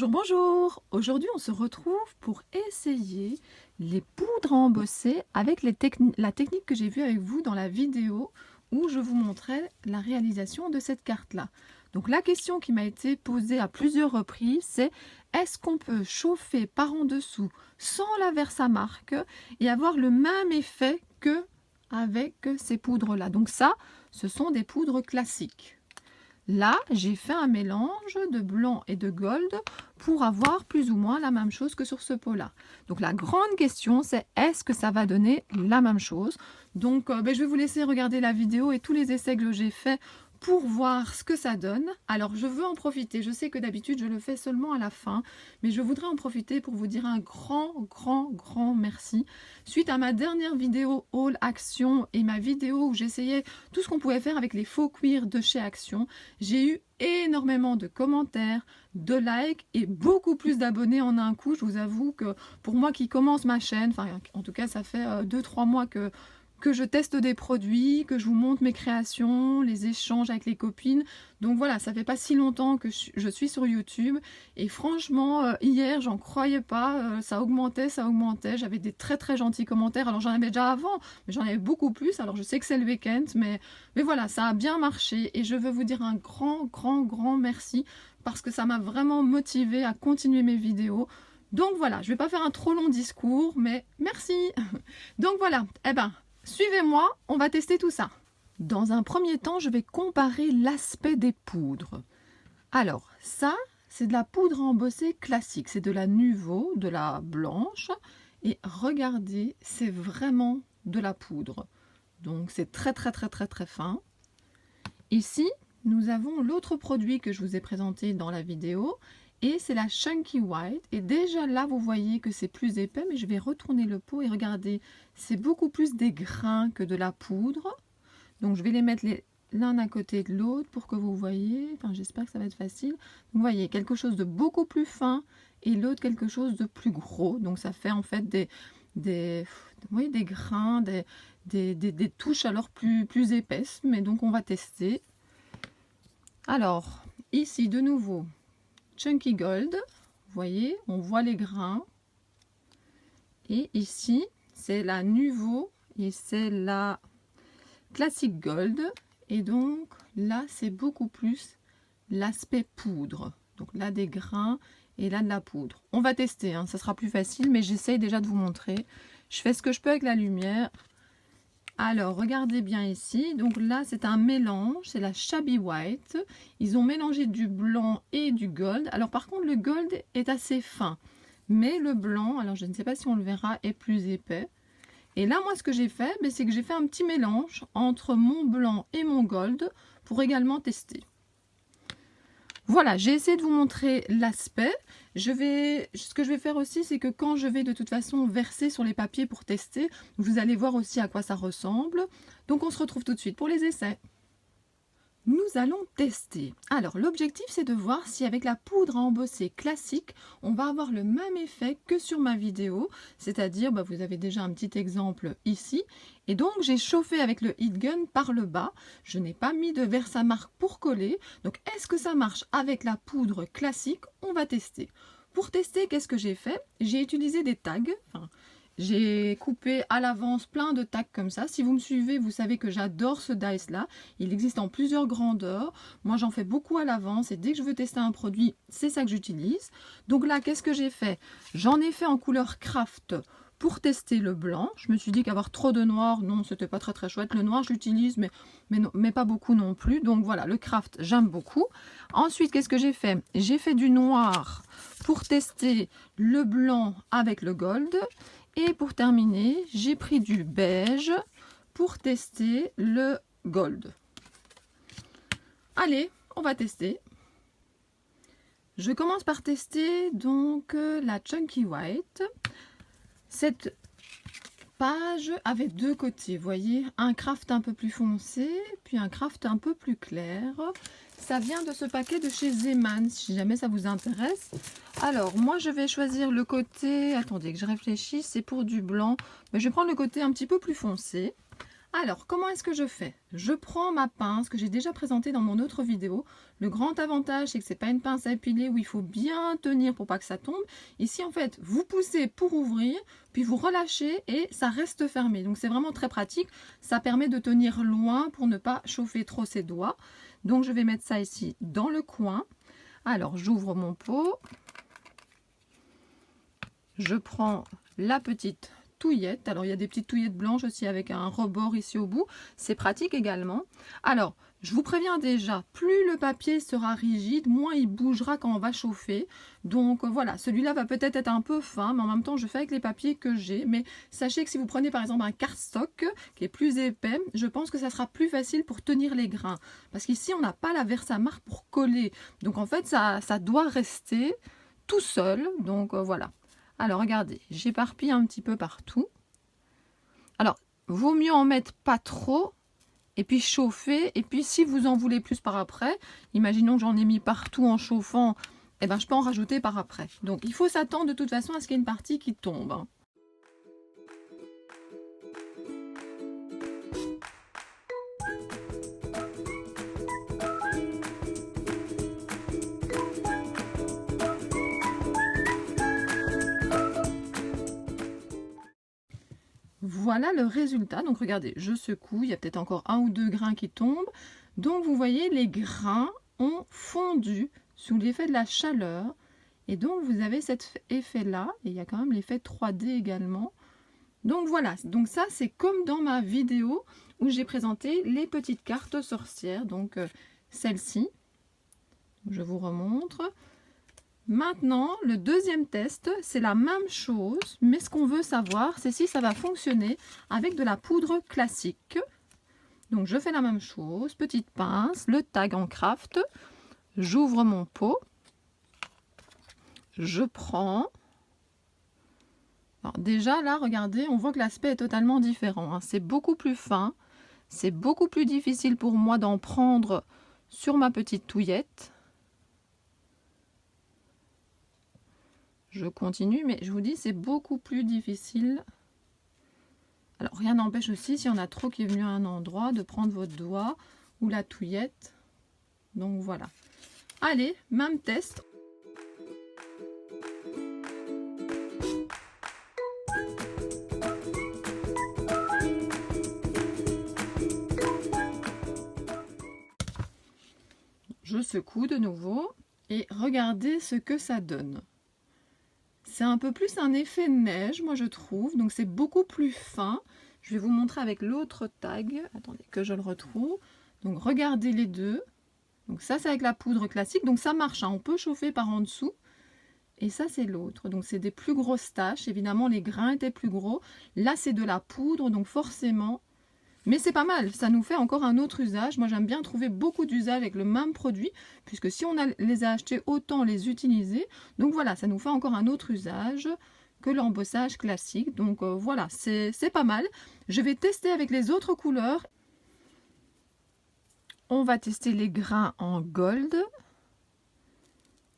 Bonjour, bonjour! Aujourd'hui, on se retrouve pour essayer les poudres à embosser avec la technique que j'ai vue avec vous dans la vidéo où je vous montrais la réalisation de cette carte-là. Donc la question qui m'a été posée à plusieurs reprises, c'est est-ce qu'on peut chauffer par en dessous sans la Versamark et avoir le même effet que avec ces poudres-là? Donc ça, ce sont des poudres classiques. Là, j'ai fait un mélange de blanc et de gold pour avoir plus ou moins la même chose que sur ce pot-là. Donc la grande question, c'est est-ce que ça va donner la même chose? Donc je vais vous laisser regarder la vidéo et tous les essais que j'ai faits pour voir ce que ça donne. Alors je veux en profiter, je sais que d'habitude je le fais seulement à la fin, mais je voudrais en profiter pour vous dire un grand merci. Suite à ma dernière vidéo Haul Action et ma vidéo où j'essayais tout ce qu'on pouvait faire avec les faux cuirs de chez Action, j'ai eu énormément de commentaires, de likes et beaucoup plus d'abonnés en un coup. Je vous avoue que pour moi qui commence ma chaîne, enfin en tout cas ça fait 2-3 mois que je teste des produits, que je vous montre mes créations, les échanges avec les copines. Donc voilà, ça fait pas si longtemps que je suis sur YouTube. Et franchement, hier, j'en croyais pas. Ça augmentait. J'avais des très gentils commentaires. Alors j'en avais déjà avant, mais j'en avais beaucoup plus. Alors je sais que c'est le week-end, mais voilà, ça a bien marché. Et je veux vous dire un grand merci parce que ça m'a vraiment motivée à continuer mes vidéos. Donc voilà, je vais pas faire un trop long discours, mais merci. Donc voilà, eh ben, suivez-moi, on va tester tout ça. Dans un premier temps, je vais comparer l'aspect des poudres. Alors, ça, c'est de la poudre embossée classique. C'est de la Nuvo, de la blanche. Et regardez, c'est vraiment de la poudre. Donc, c'est très fin. Ici, nous avons l'autre produit que je vous ai présenté dans la vidéo. Et c'est la Chunky White. Et déjà là, vous voyez que c'est plus épais. Mais je vais retourner le pot et regardez, c'est beaucoup plus des grains que de la poudre. Donc je vais les mettre l'un à côté de l'autre pour que vous voyez. Enfin, j'espère que ça va être facile. Vous voyez, quelque chose de beaucoup plus fin et l'autre quelque chose de plus gros. Donc ça fait en fait des grains, des touches alors plus épaisses. Mais donc on va tester. Alors, ici de nouveau, Chunky Gold, vous voyez, on voit les grains. Et ici, c'est la Nuvo et c'est la Classic Gold. Et donc, là, c'est beaucoup plus l'aspect poudre. Donc là, des grains et là, de la poudre. On va tester, hein, ça sera plus facile, mais j'essaye déjà de vous montrer. Je fais ce que je peux avec la lumière. Alors, regardez bien ici. Donc là, c'est un mélange. C'est la Shabby White. Ils ont mélangé du blanc et du gold. Alors, par contre, le gold est assez fin. Mais le blanc, alors je ne sais pas si on le verra, est plus épais. Et là, moi, ce que j'ai fait, c'est que j'ai fait un petit mélange entre mon blanc et mon gold pour également tester. Voilà, j'ai essayé de vous montrer l'aspect. Ce que je vais faire aussi, c'est que quand je vais de toute façon verser sur les papiers pour tester, vous allez voir aussi à quoi ça ressemble. Donc, on se retrouve tout de suite pour les essais. Nous allons tester. Alors, l'objectif, c'est de voir si avec la poudre à embosser classique, on va avoir le même effet que sur ma vidéo. C'est-à-dire, vous avez déjà un petit exemple ici. Et donc, j'ai chauffé avec le heat gun par le bas. Je n'ai pas mis de Versamark pour coller. Donc, est-ce que ça marche avec la poudre classique? On va tester. Pour tester, qu'est-ce que j'ai fait? J'ai utilisé des tags. J'ai coupé à l'avance plein de tags comme ça. Si vous me suivez, vous savez que j'adore ce dice là. Il existe en plusieurs grandeurs. Moi, j'en fais beaucoup à l'avance et dès que je veux tester un produit, c'est ça que j'utilise. Donc là, qu'est-ce que j'ai fait? J'en ai fait en couleur craft pour tester le blanc. Je me suis dit qu'avoir trop de noir, non, c'était pas très chouette. Le noir, je l'utilise, mais pas beaucoup non plus. Donc voilà, le craft, j'aime beaucoup. Ensuite, qu'est-ce que j'ai fait? J'ai fait du noir pour tester le blanc avec le gold. Et pour terminer, j'ai pris du beige pour tester le gold. Allez, on va tester. Je commence par tester donc la Chunky White. Cette page avait deux côtés, vous voyez, un craft un peu plus foncé, puis un craft un peu plus clair. Ça vient de ce paquet de chez Zeman, si jamais ça vous intéresse. Alors, moi, je vais choisir le côté... Attendez, que je réfléchisse, c'est pour du blanc. Mais je vais prendre le côté un petit peu plus foncé. Alors, comment est-ce que je fais? Je prends ma pince que j'ai déjà présentée dans mon autre vidéo. Le grand avantage, c'est que ce n'est pas une pince à épiler où il faut bien tenir pour pas que ça tombe. Ici, en fait, vous poussez pour ouvrir, puis vous relâchez et ça reste fermé. Donc, c'est vraiment très pratique. Ça permet de tenir loin pour ne pas chauffer trop ses doigts. Donc, je vais mettre ça ici dans le coin. Alors, j'ouvre mon pot. Je prends la petite touillette. Alors, il y a des petites touillettes blanches aussi avec un rebord ici au bout. C'est pratique également. Alors, je vous préviens déjà, plus le papier sera rigide, moins il bougera quand on va chauffer. Donc, voilà, celui-là va peut-être être un peu fin, mais en même temps, je fais avec les papiers que j'ai. Mais sachez que si vous prenez par exemple un cardstock qui est plus épais, je pense que ça sera plus facile pour tenir les grains. Parce qu'ici, on n'a pas la Versamark pour coller. Donc, en fait, ça doit rester tout seul. Donc, voilà. Alors, regardez, j'éparpille un petit peu partout. Alors, vaut mieux en mettre pas trop, et puis chauffer. Et puis, si vous en voulez plus par après, imaginons que j'en ai mis partout en chauffant, eh ben, je peux en rajouter par après. Donc, il faut s'attendre de toute façon à ce qu'il y ait une partie qui tombe, hein. Voilà le résultat. Donc regardez, je secoue, il y a peut-être encore un ou deux grains qui tombent. Donc vous voyez, les grains ont fondu sous l'effet de la chaleur. Et donc vous avez cet effet-là. Et il y a quand même l'effet 3D également. Donc voilà, donc ça c'est comme dans ma vidéo où j'ai présenté les petites cartes sorcières. Donc celle-ci, je vous remontre. Maintenant, le deuxième test, c'est la même chose, mais ce qu'on veut savoir, c'est si ça va fonctionner avec de la poudre classique. Donc, je fais la même chose, petite pince, le tag en craft, j'ouvre mon pot, je prends. Alors déjà, là, regardez, on voit que l'aspect est totalement différent, hein. C'est beaucoup plus fin, c'est beaucoup plus difficile pour moi d'en prendre sur ma petite touillette. Je continue, mais je vous dis, c'est beaucoup plus difficile. Alors, rien n'empêche aussi, si on a trop qui est venu à un endroit, de prendre votre doigt ou la touillette. Donc, voilà. Allez, même test. Je secoue de nouveau et regardez ce que ça donne. C'est un peu plus un effet neige, moi je trouve, donc c'est beaucoup plus fin. Je vais vous montrer avec l'autre tag. Attendez que je le retrouve. Donc regardez les deux. Donc ça c'est avec la poudre classique, donc ça marche, hein. On peut chauffer par en dessous. Et ça c'est l'autre, donc c'est des plus grosses taches. Évidemment les grains étaient plus gros. Là c'est de la poudre, donc forcément... Mais c'est pas mal, ça nous fait encore un autre usage. Moi j'aime bien trouver beaucoup d'usages avec le même produit, puisque si on les a achetés, autant les utiliser. Donc voilà, ça nous fait encore un autre usage que l'embossage classique. Donc voilà, c'est pas mal. Je vais tester avec les autres couleurs. On va tester les grains en gold.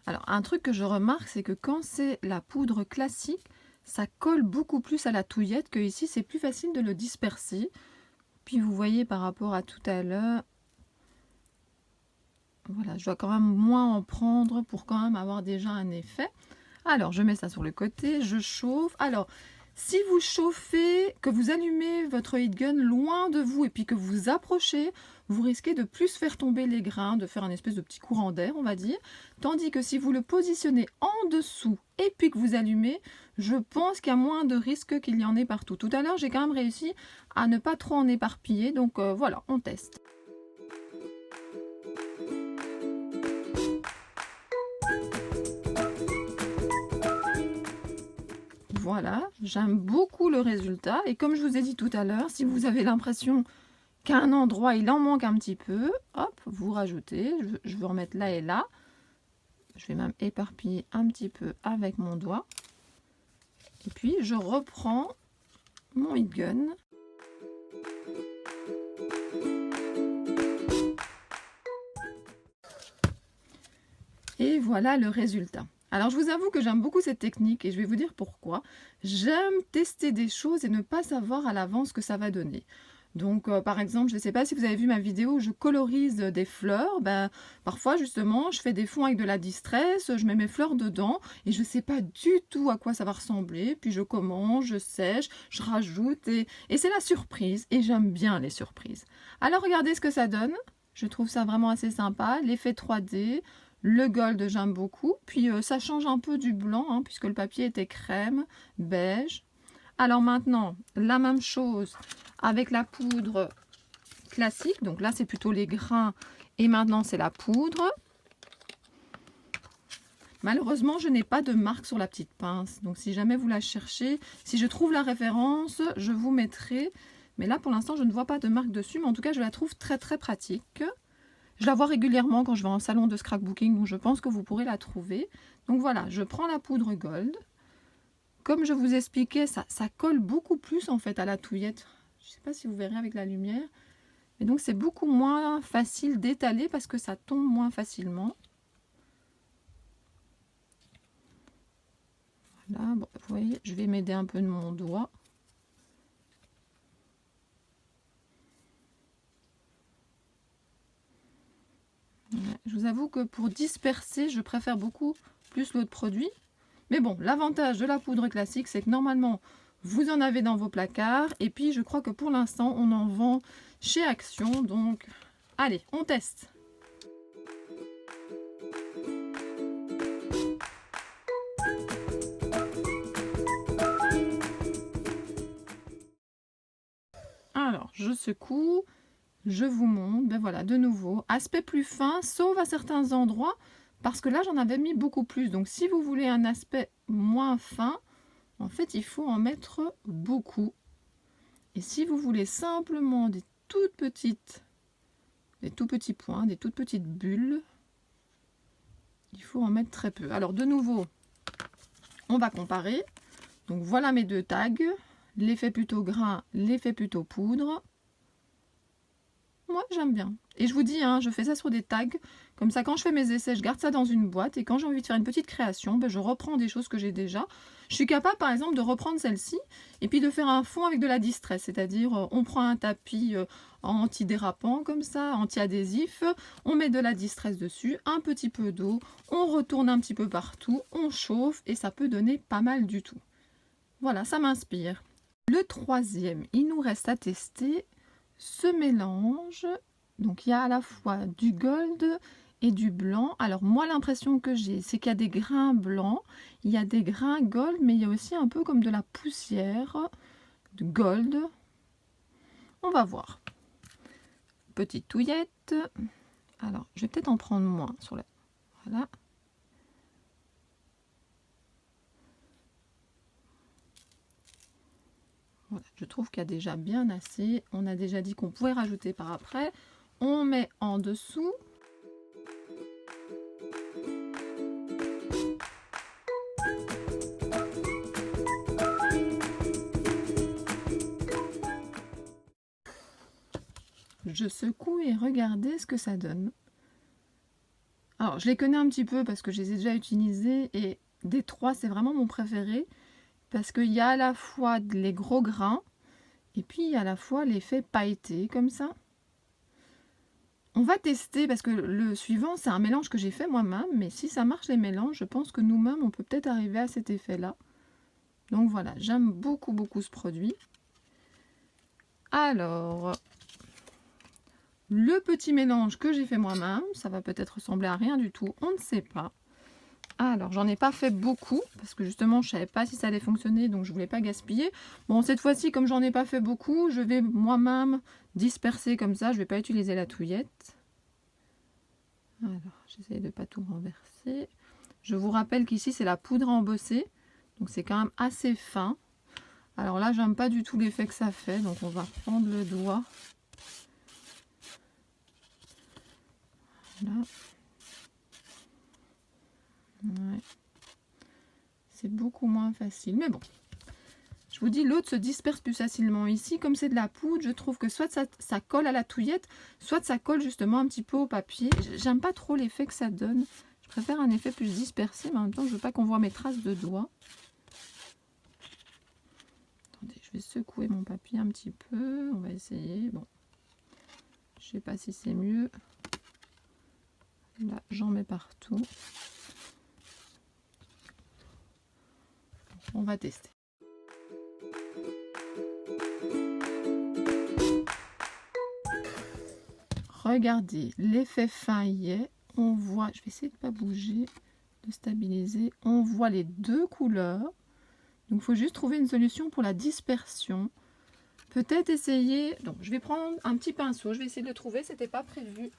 Alors un truc que je remarque, c'est que quand c'est la poudre classique, ça colle beaucoup plus à la touillette que ici, c'est plus facile de le disperser. Puis vous voyez par rapport à tout à l'heure, voilà, je dois quand même moins en prendre pour quand même avoir déjà un effet. Alors, je mets ça sur le côté, je chauffe. Alors, si vous chauffez, que vous allumez votre heat gun loin de vous et puis que vous approchez, vous risquez de plus faire tomber les grains, de faire un espèce de petit courant d'air, on va dire. Tandis que si vous le positionnez en dessous et puis que vous allumez, je pense qu'il y a moins de risques qu'il y en ait partout. Tout à l'heure, j'ai quand même réussi à ne pas trop en éparpiller. Donc voilà, on teste. Voilà, j'aime beaucoup le résultat. Et comme je vous ai dit tout à l'heure, si vous avez l'impression qu'à un endroit, il en manque un petit peu, hop, vous rajoutez. Je vais remettre là et là. Je vais même éparpiller un petit peu avec mon doigt. Et puis, je reprends mon heat gun. Et voilà le résultat. Alors, je vous avoue que j'aime beaucoup cette technique et je vais vous dire pourquoi. J'aime tester des choses et ne pas savoir à l'avance ce que ça va donner. Donc, par exemple, je ne sais pas si vous avez vu ma vidéo où je colorise des fleurs. Ben, parfois, justement, je fais des fonds avec de la distress, je mets mes fleurs dedans et je ne sais pas du tout à quoi ça va ressembler. Puis je commence, je sèche, je rajoute et c'est la surprise. Et j'aime bien les surprises. Alors, regardez ce que ça donne. Je trouve ça vraiment assez sympa. L'effet 3D, le gold, j'aime beaucoup. Puis, ça change un peu du blanc, hein, puisque le papier était crème, beige. Alors maintenant, la même chose avec la poudre classique. Donc là, c'est plutôt les grains et maintenant, c'est la poudre. Malheureusement, je n'ai pas de marque sur la petite pince. Donc si jamais vous la cherchez, si je trouve la référence, je vous mettrai. Mais là, pour l'instant, je ne vois pas de marque dessus. Mais en tout cas, je la trouve très très pratique. Je la vois régulièrement quand je vais en salon de scrapbooking. Donc je pense que vous pourrez la trouver. Donc voilà, je prends la poudre gold. Comme je vous expliquais, ça colle beaucoup plus en fait à la touillette. Je ne sais pas si vous verrez avec la lumière. Et donc c'est beaucoup moins facile d'étaler parce que ça tombe moins facilement. Voilà, bon, vous voyez, je vais m'aider un peu de mon doigt. Voilà. Je vous avoue que pour disperser, je préfère beaucoup plus l'autre produit. Mais bon, l'avantage de la poudre classique, c'est que normalement, vous en avez dans vos placards. Et puis, je crois que pour l'instant, on en vend chez Action. Donc, allez, on teste. Alors, je secoue, je vous montre. Ben voilà, de nouveau, aspect plus fin, sauf à certains endroits. Parce que là, j'en avais mis beaucoup plus. Donc, si vous voulez un aspect moins fin, en fait, il faut en mettre beaucoup. Et si vous voulez simplement des tout petits points, des toutes petites bulles, il faut en mettre très peu. Alors, de nouveau, on va comparer. Donc, voilà mes deux tags. L'effet plutôt grain, l'effet plutôt poudre. Moi, j'aime bien. Et je vous dis, hein, je fais ça sur des tags. Comme ça, quand je fais mes essais, je garde ça dans une boîte. Et quand j'ai envie de faire une petite création, ben, je reprends des choses que j'ai déjà. Je suis capable, par exemple, de reprendre celle-ci et puis de faire un fond avec de la distress. C'est-à-dire, on prend un tapis antidérapant comme ça, anti-adhésif. On met de la distress dessus, un petit peu d'eau. On retourne un petit peu partout. On chauffe et ça peut donner pas mal du tout. Voilà, ça m'inspire. Le troisième, il nous reste à tester ce mélange. Donc il y a à la fois du gold et du blanc. Alors moi l'impression que j'ai, c'est qu'il y a des grains blancs, il y a des grains gold, mais il y a aussi un peu comme de la poussière de gold. On va voir. Petite touillette. Alors je vais peut-être en prendre moins sur la... Voilà. Voilà, je trouve qu'il y a déjà bien assez. On a déjà dit qu'on pouvait rajouter par après. On met en dessous. Je secoue et regardez ce que ça donne. Alors, je les connais un petit peu parce que je les ai déjà utilisés. Et des trois, c'est vraiment mon préféré. Parce qu'il y a à la fois les gros grains. Et puis, il y a à la fois l'effet pailleté, comme ça. On va tester parce que le suivant, c'est un mélange que j'ai fait moi-même. Mais si ça marche les mélanges, je pense que nous-mêmes, on peut peut-être arriver à cet effet-là. Donc voilà, j'aime beaucoup, beaucoup ce produit. Alors, le petit mélange que j'ai fait moi-même, ça va peut-être ressembler à rien du tout, on ne sait pas. Alors, j'en ai pas fait beaucoup, parce que justement, je savais pas si ça allait fonctionner, donc je voulais pas gaspiller. Bon, cette fois-ci, comme j'en ai pas fait beaucoup, je vais moi-même disperser comme ça, je vais pas utiliser la touillette. Alors, j'essaie de pas tout renverser. Je vous rappelle qu'ici, c'est la poudre embossée, donc c'est quand même assez fin. Alors là, j'aime pas du tout l'effet que ça fait, donc on va prendre le doigt. Voilà. Ouais. C'est beaucoup moins facile, mais bon. Je vous dis, l'autre se disperse plus facilement. Ici, comme c'est de la poudre, je trouve que soit ça colle à la touillette, soit ça colle justement un petit peu au papier. J'aime pas trop l'effet que ça donne. Je préfère un effet plus dispersé, mais en même temps, je veux pas qu'on voit mes traces de doigts. Attendez, je vais secouer mon papier un petit peu. On va essayer. Bon, je sais pas si c'est mieux. Là, j'en mets partout. On va tester. Regardez, l'effet fin y est. On voit, je vais essayer de ne pas bouger, de stabiliser. On voit les deux couleurs. Donc, il faut juste trouver une solution pour la dispersion. Peut-être essayer... Donc, je vais prendre un petit pinceau. Je vais essayer de le trouver. Ce n'était pas prévu.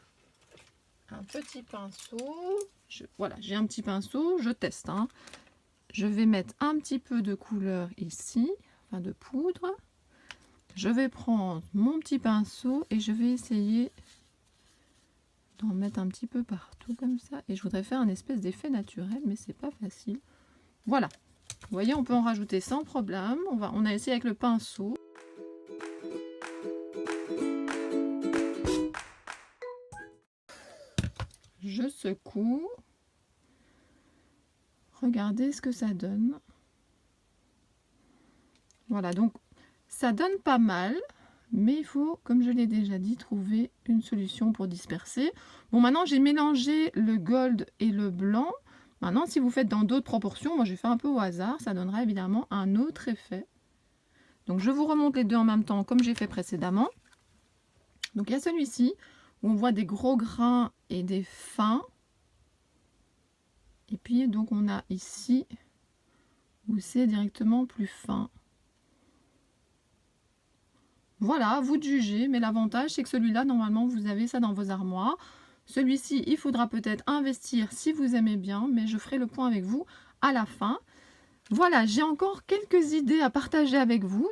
Un petit pinceau. Voilà, j'ai un petit pinceau. Je teste. Hein. Je vais mettre un petit peu de couleur ici. Enfin, de poudre. Je vais prendre mon petit pinceau et je vais essayer d'en mettre un petit peu partout comme ça. Et je voudrais faire un espèce d'effet naturel, mais c'est pas facile. Voilà. Vous voyez, on peut en rajouter sans problème. On a essayé avec le pinceau. Je secoue. Regardez ce que ça donne. Voilà, donc ça donne pas mal. Mais il faut, comme je l'ai déjà dit, trouver une solution pour disperser. Bon, maintenant, j'ai mélangé le gold et le blanc. Maintenant, si vous faites dans d'autres proportions, moi, j'ai fait un peu au hasard. Ça donnera évidemment un autre effet. Donc, je vous remonte les deux en même temps, comme j'ai fait précédemment. Donc, il y a celui-ci, où on voit des gros grains et des fins. Et puis, donc, on a ici, où c'est directement plus fin. Voilà, vous de juger, mais l'avantage c'est que celui-là, normalement, vous avez ça dans vos armoires. Celui-ci, il faudra peut-être investir si vous aimez bien, mais je ferai le point avec vous à la fin. Voilà, j'ai encore quelques idées à partager avec vous.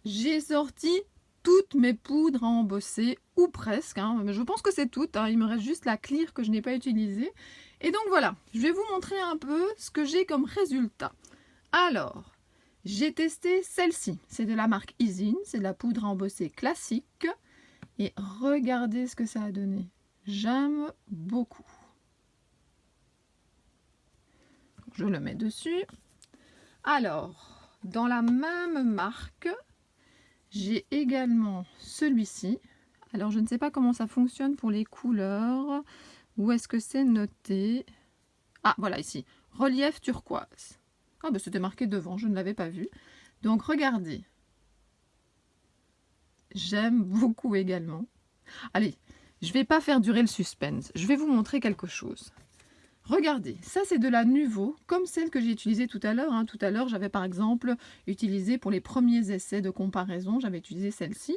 J'ai sorti toutes mes poudres à embosser, ou presque, hein, mais je pense que c'est tout. Hein, il me reste juste la clear que je n'ai pas utilisée. Et donc voilà, je vais vous montrer un peu ce que j'ai comme résultat. Alors... j'ai testé celle-ci, c'est de la marque Isin, c'est de la poudre à embosser classique. Et regardez ce que ça a donné. J'aime beaucoup. Je le mets dessus. Alors, dans la même marque, j'ai également celui-ci. Alors, je ne sais pas comment ça fonctionne pour les couleurs. Où est-ce que c'est noté? Ah, voilà, ici. Relief turquoise. Ah, ben c'était marqué devant, je ne l'avais pas vu. Donc, regardez. J'aime beaucoup également. Allez, je ne vais pas faire durer le suspense. Je vais vous montrer quelque chose. Regardez, ça c'est de la Nuvo, comme celle que j'ai utilisée tout à l'heure. Hein. Tout à l'heure, j'avais par exemple utilisé pour les premiers essais de comparaison, j'avais utilisé celle-ci.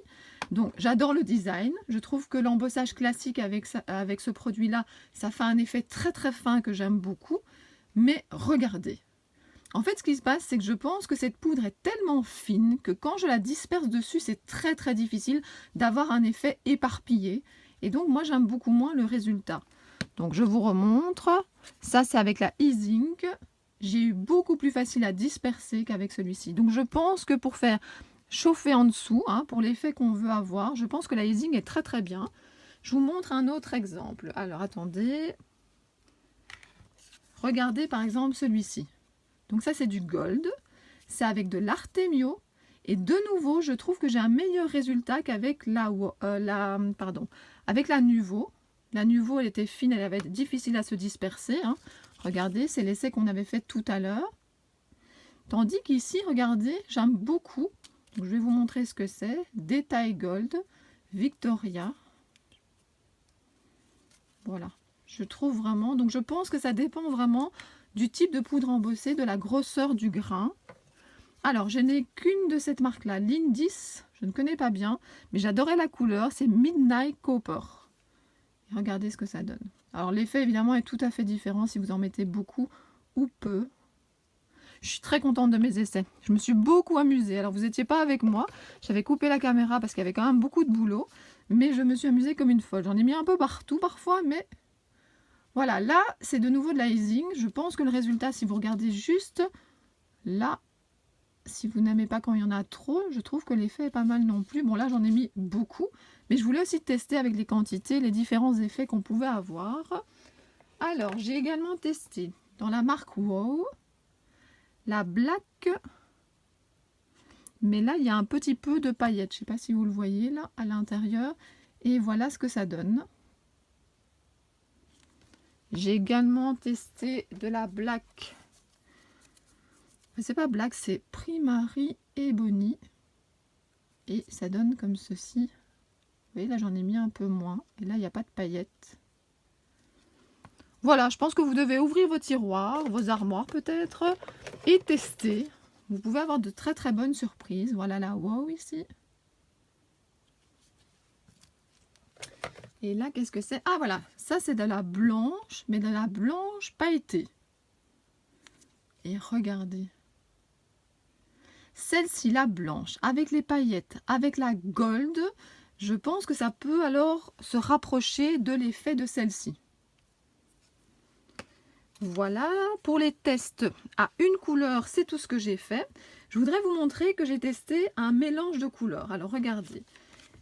Donc, j'adore le design. Je trouve que l'embossage classique avec ce produit-là, ça fait un effet très très fin que j'aime beaucoup. Mais regardez. En fait, ce qui se passe, c'est que je pense que cette poudre est tellement fine que quand je la disperse dessus, c'est très très difficile d'avoir un effet éparpillé. Et donc, moi, j'aime beaucoup moins le résultat. Donc, je vous remontre. Ça, c'est avec la E-Zinc. J'ai eu beaucoup plus facile à disperser qu'avec celui-ci. Donc, je pense que pour faire chauffer en dessous, hein, pour l'effet qu'on veut avoir, je pense que la E-Zinc est très très bien. Je vous montre un autre exemple. Alors, attendez. Regardez par exemple celui-ci. Donc ça, c'est du gold. C'est avec de l'artémio. Et de nouveau, je trouve que j'ai un meilleur résultat qu'avec avec la Nuvo. La Nuvo, elle était fine, elle avait été difficile à se disperser. Hein. Regardez, c'est l'essai qu'on avait fait tout à l'heure. Tandis qu'ici, regardez, j'aime beaucoup. Donc, je vais vous montrer ce que c'est. Détail Gold, Victoria. Voilà. Je trouve vraiment... Donc, je pense que ça dépend vraiment du type de poudre embossée, de la grosseur du grain. Alors, je n'ai qu'une de cette marque-là, Lindis. Je ne connais pas bien, mais j'adorais la couleur. C'est Midnight Copper. Et regardez ce que ça donne. Alors, l'effet, évidemment, est tout à fait différent si vous en mettez beaucoup ou peu. Je suis très contente de mes essais. Je me suis beaucoup amusée. Alors, vous n'étiez pas avec moi. J'avais coupé la caméra parce qu'il y avait quand même beaucoup de boulot. Mais je me suis amusée comme une folle. J'en ai mis un peu partout parfois, mais... Voilà, là, c'est de nouveau de la E-Zinc. Je pense que le résultat, si vous regardez juste là, si vous n'aimez pas quand il y en a trop, je trouve que l'effet est pas mal non plus. Bon, là, j'en ai mis beaucoup, mais je voulais aussi tester avec les quantités, les différents effets qu'on pouvait avoir. Alors, j'ai également testé dans la marque Wow, la Black Mais là, il y a un petit peu de paillettes. Je ne sais pas si vous le voyez là, à l'intérieur. Et voilà ce que ça donne. J'ai également testé de la Black. C'est pas Black, c'est Primary Ebony. Et ça donne comme ceci. Vous voyez, là, j'en ai mis un peu moins. Et là, il n'y a pas de paillettes. Voilà, je pense que vous devez ouvrir vos tiroirs, vos armoires peut-être, et tester. Vous pouvez avoir de très très bonnes surprises. Voilà la wow ici. Et là, qu'est-ce que c'est? Ah voilà, ça c'est de la blanche, mais de la blanche pailletée. Et regardez. Celle-ci, la blanche, avec les paillettes, avec la gold, je pense que ça peut alors se rapprocher de l'effet de celle-ci. Voilà, pour les tests à une couleur, c'est tout ce que j'ai fait. Je voudrais vous montrer que j'ai testé un mélange de couleurs. Alors regardez,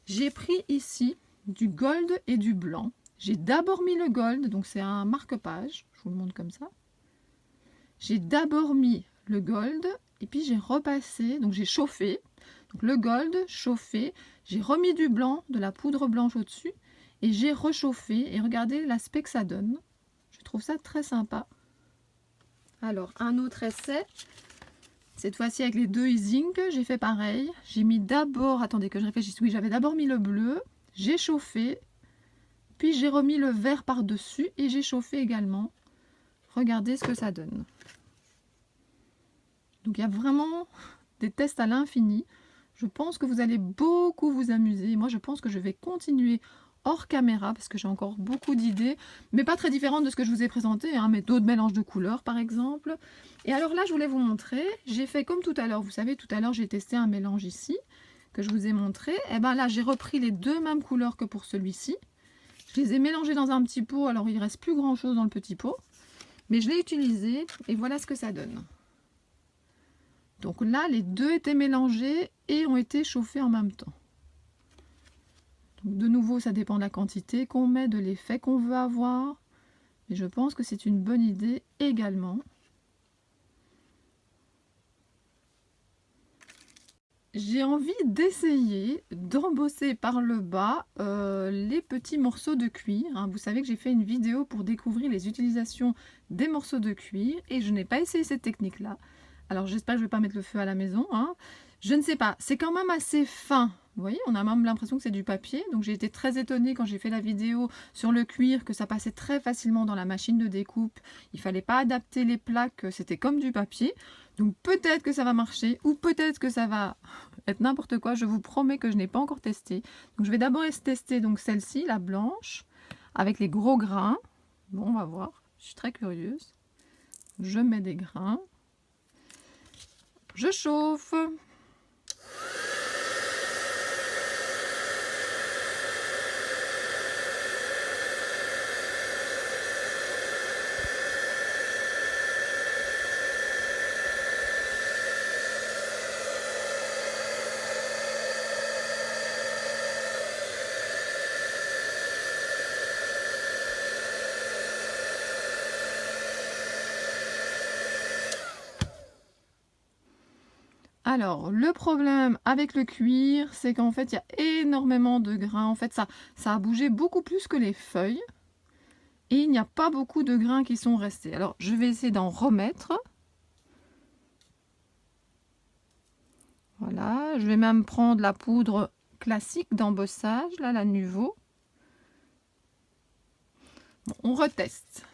j'ai pris ici du gold et du blanc. J'ai d'abord mis le gold, donc c'est un marque-page, je vous le montre comme ça. J'ai d'abord mis le gold et puis j'ai repassé, donc j'ai chauffé. Donc le gold, chauffé, j'ai remis du blanc, de la poudre blanche au-dessus et j'ai rechauffé et regardez l'aspect que ça donne. Je trouve ça très sympa. Alors, un autre essai. Cette fois-ci, avec les deux Ink, j'ai fait pareil. J'ai mis d'abord, attendez que je réfléchisse. Oui, j'avais d'abord mis le bleu. J'ai chauffé. Puis j'ai remis le vert par-dessus et j'ai chauffé également. Regardez ce que ça donne. Donc, il y a vraiment des tests à l'infini. Je pense que vous allez beaucoup vous amuser. Moi, je pense que je vais continuer hors caméra parce que j'ai encore beaucoup d'idées, mais pas très différentes de ce que je vous ai présenté, hein, mais d'autres mélanges de couleurs par exemple. Et alors là, je voulais vous montrer, j'ai fait comme tout à l'heure. Vous savez, tout à l'heure, j'ai testé un mélange ici que je vous ai montré. Et bien là, j'ai repris les deux mêmes couleurs que pour celui-ci. Je les ai mélangées dans un petit pot. Alors, il ne reste plus grand-chose dans le petit pot, mais je l'ai utilisé et voilà ce que ça donne. Donc là, les deux étaient mélangés et ont été chauffés en même temps. Donc de nouveau, ça dépend de la quantité qu'on met, de l'effet qu'on veut avoir. Et je pense que c'est une bonne idée également. J'ai envie d'essayer d'embosser par le bas les petits morceaux de cuir. Hein. Vous savez que j'ai fait une vidéo pour découvrir les utilisations des morceaux de cuir et je n'ai pas essayé cette technique-là. Alors j'espère que je ne vais pas mettre le feu à la maison. Hein. Je ne sais pas, c'est quand même assez fin. Vous voyez, on a même l'impression que c'est du papier. Donc j'ai été très étonnée quand j'ai fait la vidéo sur le cuir que ça passait très facilement dans la machine de découpe. Il ne fallait pas adapter les plaques, c'était comme du papier. Donc peut-être que ça va marcher ou peut-être que ça va être n'importe quoi. Je vous promets que je n'ai pas encore testé. Donc je vais d'abord tester donc celle-ci, la blanche, avec les gros grains. Bon, on va voir. Je suis très curieuse. Je mets des grains. Je chauffe. Alors, le problème avec le cuir, c'est qu'en fait, il y a énormément de grains. En fait, ça a bougé beaucoup plus que les feuilles. Et il n'y a pas beaucoup de grains qui sont restés. Alors, je vais essayer d'en remettre. Voilà, je vais même prendre la poudre classique d'embossage, là, la Nuvo. Bon, on reteste.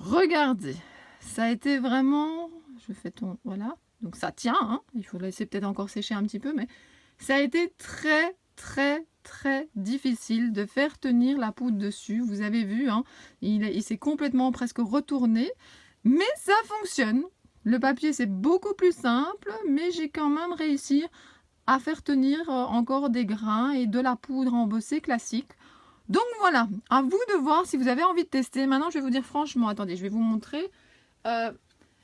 Regardez, ça a été vraiment, je fais ton, voilà, donc ça tient, hein, il faut laisser peut-être encore sécher un petit peu, mais ça a été très difficile de faire tenir la poudre dessus. Vous avez vu, hein, il s'est complètement presque retourné. Mais ça fonctionne. Le papier, c'est beaucoup plus simple, mais j'ai quand même réussi à faire tenir encore des grains et de la poudre embossée classique. Donc voilà, à vous de voir si vous avez envie de tester. Maintenant, je vais vous dire franchement, attendez, je vais vous montrer.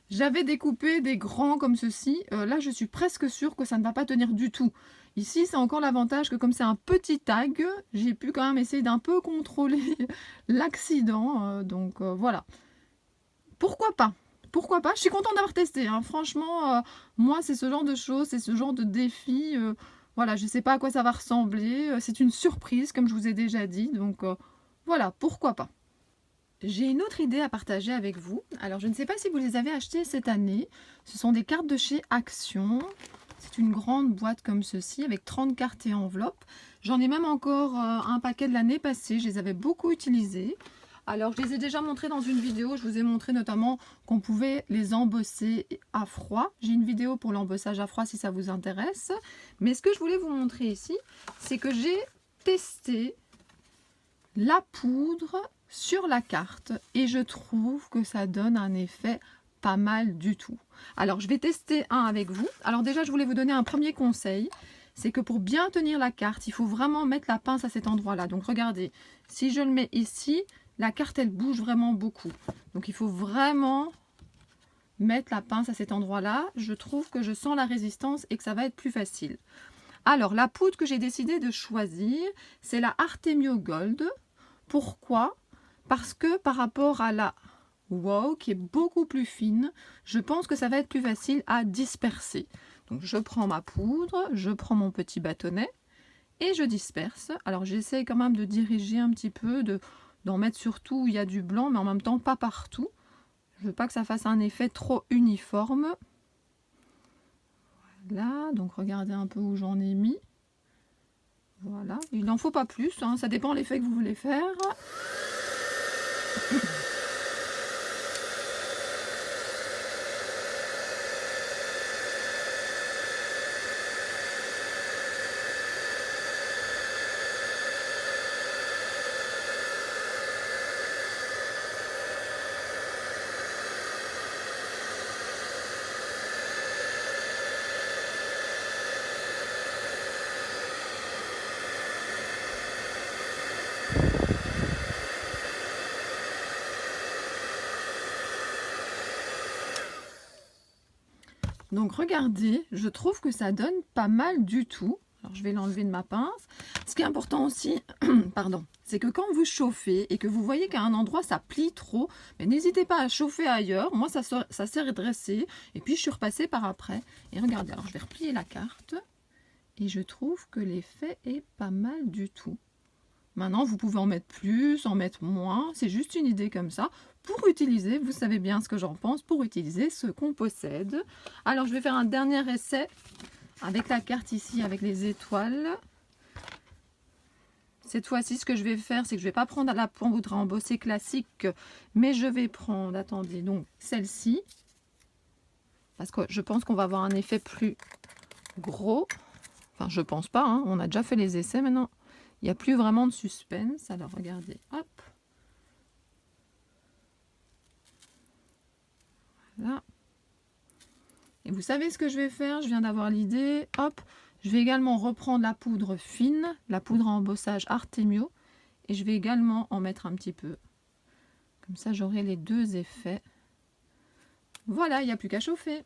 J'avais découpé des grands comme ceci. Là, je suis presque sûre que ça ne va pas tenir du tout. Ici, c'est encore l'avantage que comme c'est un petit tag, j'ai pu quand même essayer d'un peu contrôler l'accident. Voilà. Pourquoi pas? Pourquoi pas? Je suis contente d'avoir testé. Hein. Franchement, moi, c'est ce genre de choses, c'est ce genre de défi. Voilà, je ne sais pas à quoi ça va ressembler. C'est une surprise, comme je vous ai déjà dit. Voilà, pourquoi pas? J'ai une autre idée à partager avec vous. Alors, je ne sais pas si vous les avez achetées cette année. Ce sont des cartes de chez Action. C'est une grande boîte comme ceci avec 30 cartes et enveloppes. J'en ai même encore un paquet de l'année passée. Je les avais beaucoup utilisées. Alors, je les ai déjà montrées dans une vidéo. Je vous ai montré notamment qu'on pouvait les embosser à froid. J'ai une vidéo pour l'embossage à froid si ça vous intéresse. Mais ce que je voulais vous montrer ici, c'est que j'ai testé la poudre sur la carte et je trouve que ça donne un effet pas mal du tout. Alors je vais tester un avec vous. Alors déjà je voulais vous donner un premier conseil, c'est que pour bien tenir la carte, il faut vraiment mettre la pince à cet endroit-là. Donc regardez, si je le mets ici, la carte elle bouge vraiment beaucoup. Donc il faut vraiment mettre la pince à cet endroit-là. Je trouve que je sens la résistance et que ça va être plus facile. Alors la poudre que j'ai décidé de choisir, c'est la Artemio Gold. Pourquoi? Parce que par rapport à la Wow, qui est beaucoup plus fine, je pense que ça va être plus facile à disperser. Donc je prends ma poudre, je prends mon petit bâtonnet et je disperse. Alors j'essaie quand même de diriger un petit peu, d'en mettre surtout où il y a du blanc, mais en même temps pas partout. Je ne veux pas que ça fasse un effet trop uniforme. Voilà, donc regardez un peu où j'en ai mis. Voilà, il n'en faut pas plus, hein, ça dépend de l'effet que vous voulez faire. Donc regardez, je trouve que ça donne pas mal du tout. Alors je vais l'enlever de ma pince. Ce qui est important aussi, pardon, c'est que quand vous chauffez et que vous voyez qu'à un endroit ça plie trop, mais n'hésitez pas à chauffer ailleurs. Moi ça s'est redressé et puis je suis repassée par après. Et regardez, alors je vais replier la carte et je trouve que l'effet est pas mal du tout. Maintenant, vous pouvez en mettre plus, en mettre moins. C'est juste une idée comme ça. Pour utiliser, vous savez bien ce que j'en pense, pour utiliser ce qu'on possède. Alors, je vais faire un dernier essai avec la carte ici, avec les étoiles. Cette fois-ci, ce que je vais faire, c'est que je ne vais pas prendre la poudre à embosser classique, mais je vais prendre, attendez, donc celle-ci. Parce que je pense qu'on va avoir un effet plus gros. Enfin, je pense pas, hein. On a déjà fait les essais maintenant. Il n'y a plus vraiment de suspense. Alors, regardez, hop. Voilà. Et vous savez ce que je vais faire? Je viens d'avoir l'idée. Hop. Je vais également reprendre la poudre fine, la poudre à embossage Artemio. Et je vais également en mettre un petit peu. Comme ça, j'aurai les deux effets. Voilà, il n'y a plus qu'à chauffer.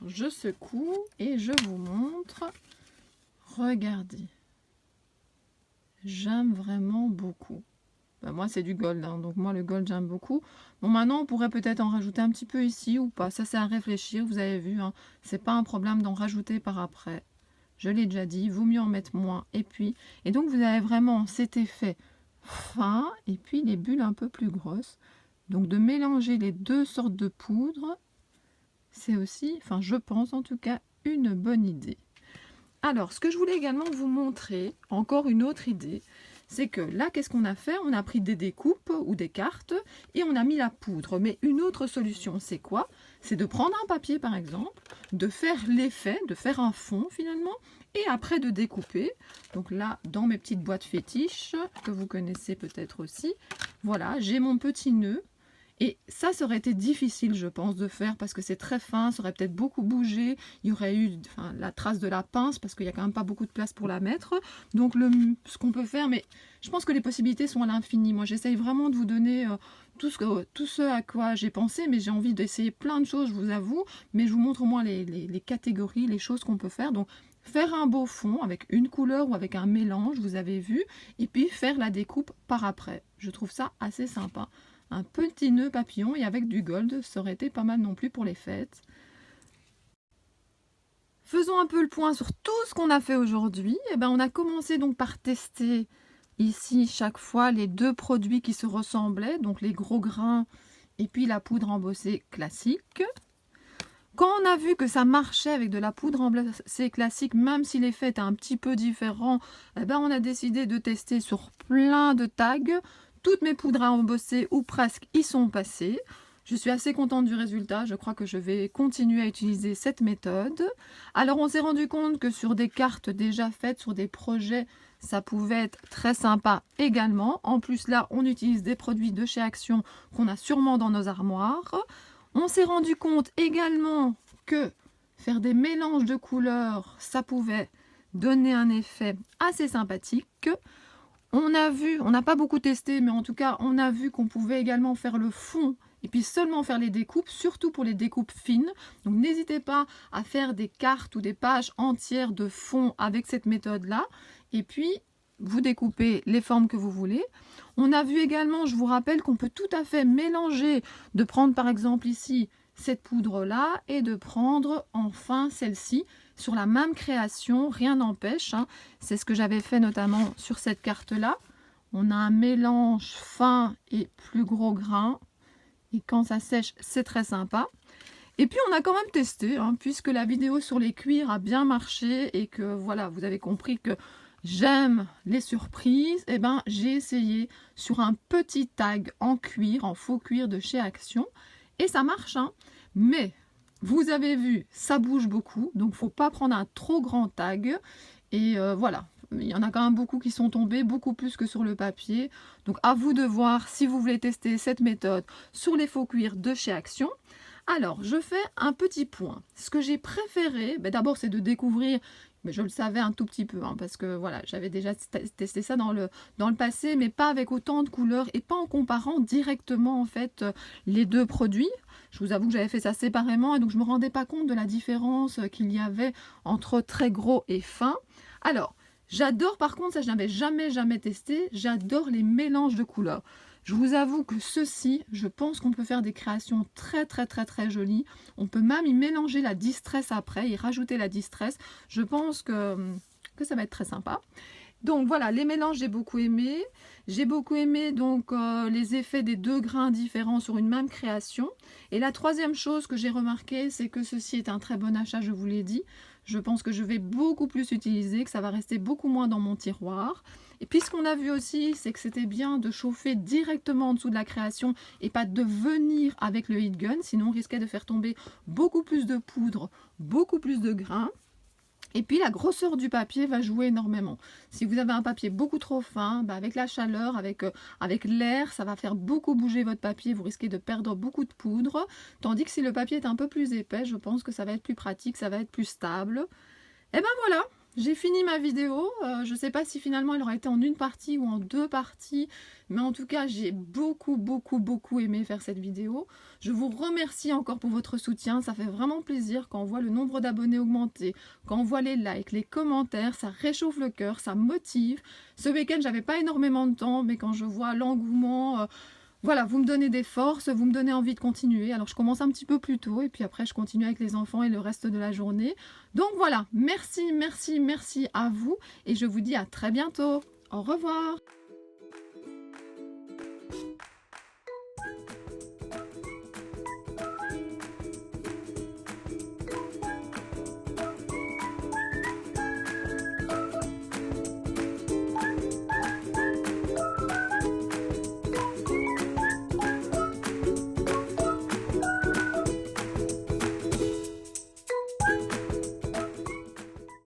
je secoue et je vous montre. Regardez. J'aime vraiment beaucoup. Ben, moi, c'est du gold, hein, donc moi, le gold, j'aime beaucoup. Bon, maintenant, on pourrait peut-être en rajouter un petit peu ici ou pas. Ça, c'est à réfléchir, vous avez vu. Hein, c'est pas un problème d'en rajouter par après. Je l'ai déjà dit, vaut mieux en mettre moins. Et donc, vous avez vraiment cet effet fin et puis les bulles un peu plus grosses. Donc, de mélanger les deux sortes de poudre, c'est aussi, enfin, je pense en tout cas, une bonne idée. Alors, ce que je voulais également vous montrer, encore une autre idée, c'est que là, qu'est-ce qu'on a fait? On a pris des découpes ou des cartes et on a mis la poudre. Mais une autre solution, c'est quoi? C'est de prendre un papier, par exemple, de faire l'effet, de faire un fond finalement, et après de découper. Donc là, dans mes petites boîtes fétiches, que vous connaissez peut-être aussi, voilà, j'ai mon petit nœud. Et ça aurait été difficile, je pense, de faire parce que c'est très fin, ça aurait peut-être beaucoup bougé. Il y aurait eu la trace de la pince parce qu'il n'y a quand même pas beaucoup de place pour la mettre. Donc, ce qu'on peut faire, mais je pense que les possibilités sont à l'infini. Moi, j'essaye vraiment de vous donner tout ce à quoi j'ai pensé, mais j'ai envie d'essayer plein de choses, je vous avoue. Mais je vous montre au moins les catégories, les choses qu'on peut faire. Donc, faire un beau fond avec une couleur ou avec un mélange, vous avez vu, et puis faire la découpe par après. Je trouve ça assez sympa. Un petit nœud papillon et avec du gold, ça aurait été pas mal non plus pour les fêtes. Faisons un peu le point sur tout ce qu'on a fait aujourd'hui. On a commencé donc par tester ici chaque fois les deux produits qui se ressemblaient, donc les gros grains et puis la poudre embossée classique. Quand on a vu que ça marchait avec de la poudre embossée classique, même si l'effet était un petit peu différent, on a décidé de tester sur plein de tags. Toutes mes poudres à embosser, ou presque, y sont passées. Je suis assez contente du résultat. Je crois que je vais continuer à utiliser cette méthode. Alors, on s'est rendu compte que sur des cartes déjà faites, sur des projets, ça pouvait être très sympa également. En plus, là, on utilise des produits de chez Action qu'on a sûrement dans nos armoires. On s'est rendu compte également que faire des mélanges de couleurs, ça pouvait donner un effet assez sympathique. On a vu, on n'a pas beaucoup testé, mais en tout cas, on a vu qu'on pouvait également faire le fond et puis seulement faire les découpes, surtout pour les découpes fines. Donc, n'hésitez pas à faire des cartes ou des pages entières de fond avec cette méthode-là. Et puis, vous découpez les formes que vous voulez. On a vu également, je vous rappelle, qu'on peut tout à fait mélanger, de prendre par exemple ici cette poudre-là et de prendre enfin celle-ci. Sur la même création, rien n'empêche, hein. C'est ce que j'avais fait notamment sur cette carte-là. On a un mélange fin et plus gros grain. Et quand ça sèche, c'est très sympa. Et puis on a quand même testé, hein, puisque la vidéo sur les cuirs a bien marché et que voilà, vous avez compris que j'aime les surprises. J'ai essayé sur un petit tag en cuir, en faux cuir de chez Action. Et ça marche, hein. Mais vous avez vu, ça bouge beaucoup, donc il ne faut pas prendre un trop grand tag. Et voilà, il y en a quand même beaucoup qui sont tombés, beaucoup plus que sur le papier. Donc à vous de voir si vous voulez tester cette méthode sur les faux cuirs de chez Action. Alors, je fais un petit point. Ce que j'ai préféré, d'abord c'est de découvrir, mais je le savais un tout petit peu, hein, parce que voilà, j'avais déjà testé ça dans le passé, mais pas avec autant de couleurs et pas en comparant directement en fait les deux produits. Je vous avoue que j'avais fait ça séparément et donc je ne me rendais pas compte de la différence qu'il y avait entre très gros et fin. Alors, j'adore par contre, ça je n'avais jamais testé, j'adore les mélanges de couleurs. Je vous avoue que ceci, je pense qu'on peut faire des créations très jolies. On peut même y mélanger la distress après, y rajouter la distress. Je pense que ça va être très sympa. Donc voilà, les mélanges j'ai beaucoup aimé. J'ai beaucoup aimé donc les effets des deux grains différents sur une même création. Et la troisième chose que j'ai remarqué, c'est que ceci est un très bon achat, je vous l'ai dit. Je pense que je vais beaucoup plus utiliser, que ça va rester beaucoup moins dans mon tiroir. Et puis ce qu'on a vu aussi, c'est que c'était bien de chauffer directement en dessous de la création et pas de venir avec le heat gun, sinon on risquait de faire tomber beaucoup plus de poudre, beaucoup plus de grains. Et puis la grosseur du papier va jouer énormément. Si vous avez un papier beaucoup trop fin, avec la chaleur, avec l'air, ça va faire beaucoup bouger votre papier. Vous risquez de perdre beaucoup de poudre. Tandis que si le papier est un peu plus épais, je pense que ça va être plus pratique, ça va être plus stable. Et voilà, J'ai fini ma vidéo, je ne sais pas si finalement elle aura été en une partie ou en deux parties, mais en tout cas j'ai beaucoup aimé faire cette vidéo. Je vous remercie encore pour votre soutien, ça fait vraiment plaisir quand on voit le nombre d'abonnés augmenter, quand on voit les likes, les commentaires, ça réchauffe le cœur, ça motive. Ce week-end j'avais pas énormément de temps, mais quand je vois l'engouement, voilà, vous me donnez des forces, vous me donnez envie de continuer. Alors je commence un petit peu plus tôt et puis après je continue avec les enfants et le reste de la journée. Donc voilà, merci à vous et je vous dis à très bientôt. Au revoir.